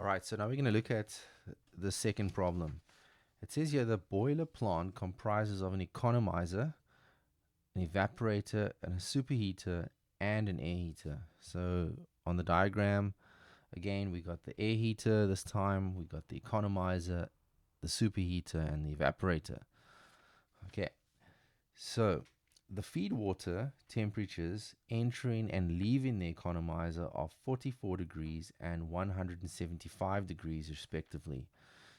right, so now we're going to look at the second problem. It says here the boiler plant comprises of an economizer, an evaporator, and a superheater, and an air heater. So on the diagram, again, we got the air heater this time, we got the economizer, the superheater, and the evaporator. Okay, so the feed water temperatures entering and leaving the economizer are 44 degrees and 175 degrees respectively.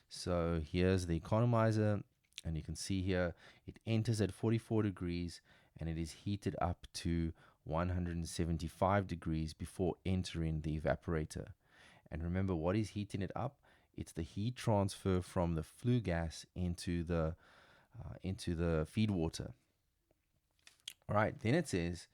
So here's the economizer, and you can see here it enters at 44 degrees and it is heated up to 175 degrees before entering the evaporator. And remember, what is heating it up? It's the heat transfer from the flue gas into the feed water. All right, then it says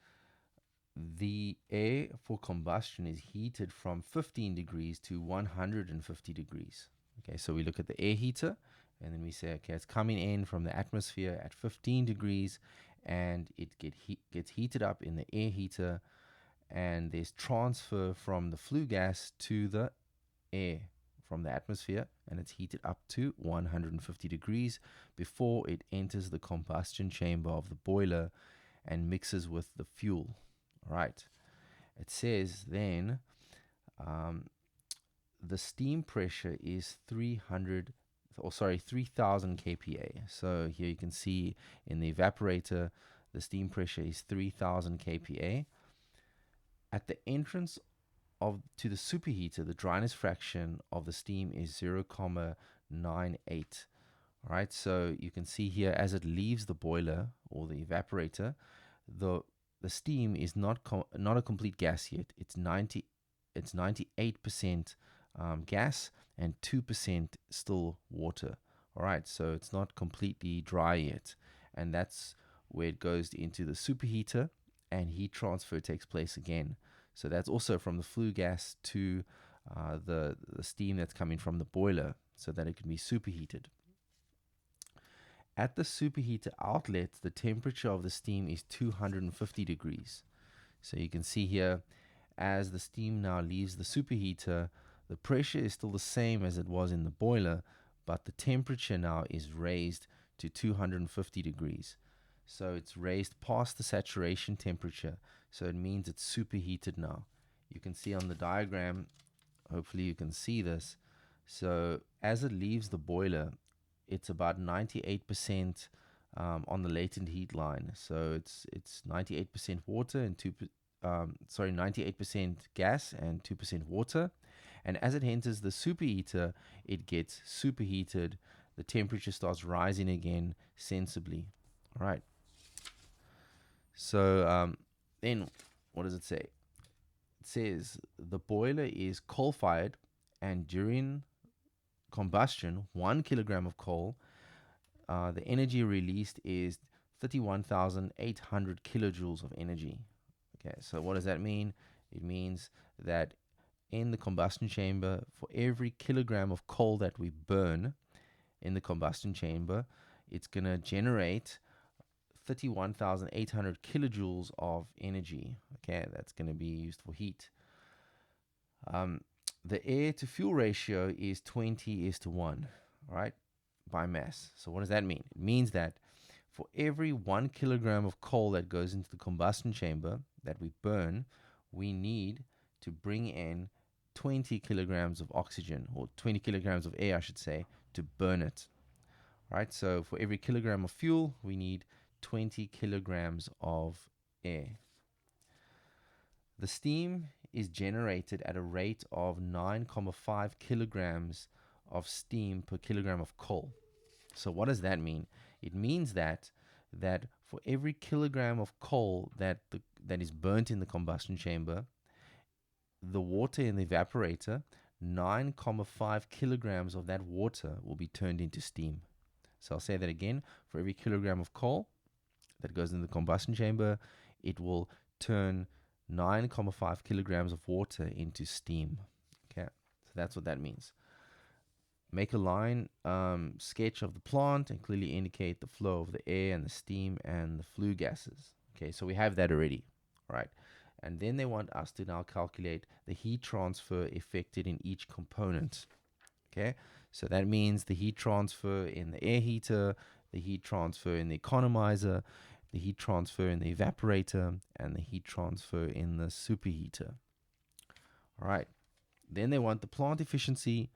the air for combustion is heated from 15 degrees to 150 degrees. Okay, so we look at the air heater and then we say, okay, it's coming in from the atmosphere at 15 degrees and it gets heated up in the air heater, and there's transfer from the flue gas to the air from the atmosphere, and it's heated up to 150 degrees before it enters the combustion chamber of the boiler and mixes with the fuel. All right. It says then the steam pressure is 3000 kPa. So here you can see in the evaporator, the steam pressure is 3000 kPa. At the entrance to the superheater, the dryness fraction of the steam is 0.98. All right, so you can see here as it leaves the boiler or the evaporator, the steam is not a complete gas yet. It's 98% gas and 2% still water. All right, so it's not completely dry yet, and that's where it goes into the superheater, and heat transfer takes place again. So that's also from the flue gas to the steam that's coming from the boiler, so that it can be superheated. At the superheater outlet, the temperature of the steam is 250 degrees. So you can see here, as the steam now leaves the superheater, the pressure is still the same as it was in the boiler, but the temperature now is raised to 250 degrees. So it's raised past the saturation temperature, so it means it's superheated now. You can see on the diagram, hopefully you can see this. So as it leaves the boiler, it's about 98% on the latent heat line. So it's 98% water and 98% gas and 2% water. And as it enters the superheater, it gets superheated. The temperature starts rising again sensibly. All right. So then what does it say? It says the boiler is coal-fired, and during combustion, 1 kilogram of coal, the energy released is 31,800 kilojoules of energy. Okay, so what does that mean? It means that in the combustion chamber, for every kilogram of coal that we burn in the combustion chamber, it's going to generate 31,800 kilojoules of energy. Okay, that's going to be used for heat. The air to fuel ratio is 20:1, right, by mass. So what does that mean? It means that for every 1 kilogram of coal that goes into the combustion chamber that we burn, we need to bring in 20 kilograms of oxygen, or 20 kilograms of air, I should say, to burn it. Right? So for every kilogram of fuel, we need 20 kilograms of air. The steam is generated at a rate of 9.5 kilograms of steam per kilogram of coal. So what does that mean? It means that for every kilogram of coal that is burnt in the combustion chamber, the water in the evaporator, 9.5 kilograms of that water will be turned into steam. So I'll say that again. For every kilogram of coal that goes in the combustion chamber, it will turn 9.5 kilograms of water into steam. Okay, so that's what that means. Make a line sketch of the plant and clearly indicate the flow of the air and the steam and the flue gases. Okay, so we have that already, right? And then they want us to now calculate the heat transfer effected in each component. Okay, so that means the heat transfer in the air heater, the heat transfer in the economizer, the heat transfer in the evaporator, and the heat transfer in the superheater. All right, then they want the plant efficiency,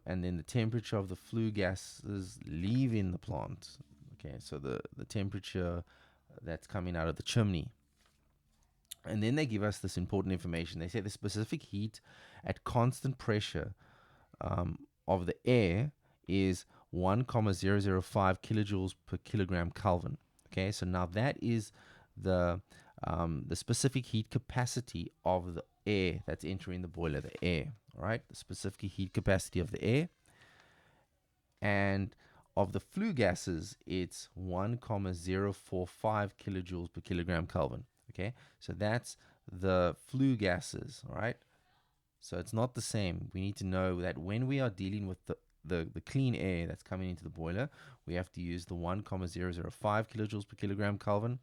and then the temperature of the flue gases leaving the plant. Okay, so the temperature that's coming out of the chimney. And then they give us this important information. They say the specific heat at constant pressure of the air is 1,005 kilojoules per kilogram Kelvin. Okay, so now that is the specific heat capacity of the air that's entering the boiler, the air. All right, the specific heat capacity of the air. And of the flue gases, it's 1,045 kilojoules per kilogram Kelvin. Okay, so that's the flue gases. All right, so it's not the same. We need to know that when we are dealing with the clean air that's coming into the boiler, we have to use the 1,005 kilojoules per kilogram Kelvin.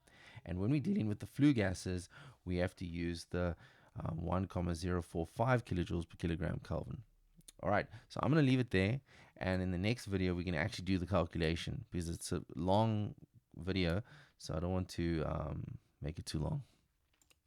And when we're dealing with the flue gases, we have to use the 1,045 kilojoules per kilogram Kelvin. All right, so I'm going to leave it there. And in the next video, we're going to actually do the calculation because it's a long video. So I don't want to make it too long.